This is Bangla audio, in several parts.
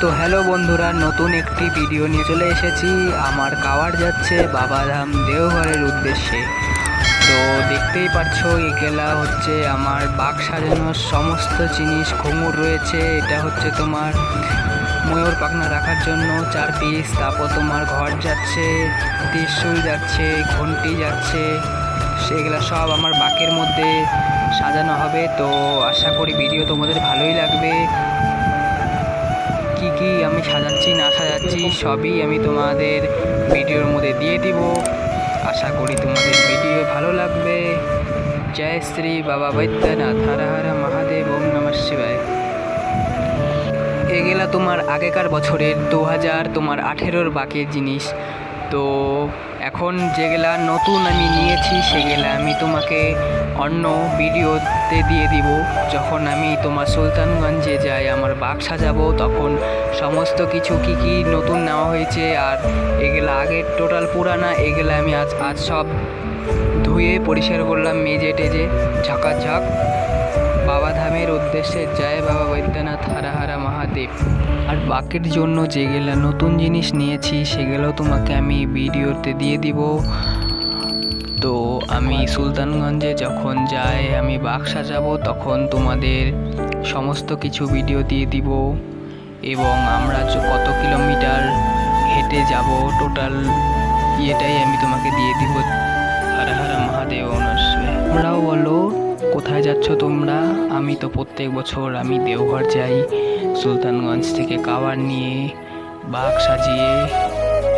তো হ্যালো বন্ধুরা, নতুন একটি ভিডিও নিয়ে চলে এসেছি। আমার কাওয়ার যাচ্ছে বাবাধাম দেওঘরের উদ্দেশ্যে। তো দেখতেই পাচ্ছো এগুলা হচ্ছে আমার বাঘ সাজানোর সমস্ত জিনিস। ঘুঙুর রয়েছে, এটা হচ্ছে তোমার ময়ূর পাখনা রাখার জন্য 4 পিস। তারপর তোমার ঘর যাচ্ছে, ত্রিশূল যাচ্ছে, ঘন্টি যাচ্ছে, সেগুলো সব আমার বাকের মধ্যে সাজানো হবে। তো আশা করি ভিডিও তোমাদের ভালোই লাগবে। কি কি আমি সাজাচ্ছি না সাজাচ্ছি সবই আমি তোমাদের ভিডিওর মধ্যে দিয়ে দিব। আশা করি তোমাদের ভিডিও ভালো লাগবে। জয় শ্রী বাবা বৈদ্যনাথ, হর হর মহাদেব, ওম নমঃ শিবায়। এগুলা তোমার আগেকার বছরের 2018 বাকের জিনিস। তো এখন যেগুলা নতুন আমি নিয়েছি সেগুলা আমি তোমাকে অন্য ভিডিওতে দিয়ে দিব। যখন আমি তোমার সুলতানগঞ্জে যাই আমার বাঘ সাজাবো, তখন সমস্ত কিছু কি কি নতুন নেওয়া হয়েছে আর এগুলা আগের টোটাল পুরানা, এগুলা আমি আজ সব ধুয়ে পরিষ্কার করলাম, মেজে টেজে ঝাঁকাঝাঁক। বাবাধামের উদ্দেশ্যে জয় বাবা বৈদ্যনাথ, হর হর মহাদেব। আর বাকের জন্য যেগুলো নতুন জিনিস নিয়েছি সেগুলো তোমাকে আমি ভিডিওতে দিয়ে দিব। তো আমি সুলতানগঞ্জে যখন যাই আমি বাঘ সাজাবো, তখন তোমাদের সমস্ত কিছু ভিডিও দিয়ে দিব এবং আমরা কত কিলোমিটার হেঁটে যাব টোটাল ইয়েটাই আমি তোমাকে দিয়ে দিব। হর হর মহাদেব। তোমরাও বলো কোথায় যাচ্ছ তোমরা? আমি তো প্রত্যেক বছর আমি দেওঘর যাই সুলতানগঞ্জ থেকে কাওয়ার নিয়ে, বাঘ সাজিয়ে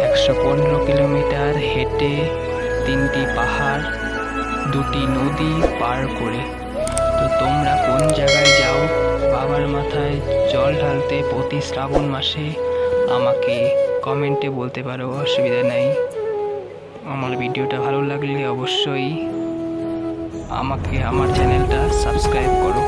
115 কিলোমিটার হেঁটে 3টি পাহাড় 2টি নদী পার করে। তো তোমরা কোন জায়গায় যাও বাবার মাথায় জল ঢালতে প্রতি শ্রাবণ মাসে? আমাকে কমেন্টে বলতে পারো, অসুবিধা নেই। আমার ভিডিওটা ভালো লাগলে অবশ্যই আমাকে আমার চ্যানেলটা সাবস্ক্রাইব করো।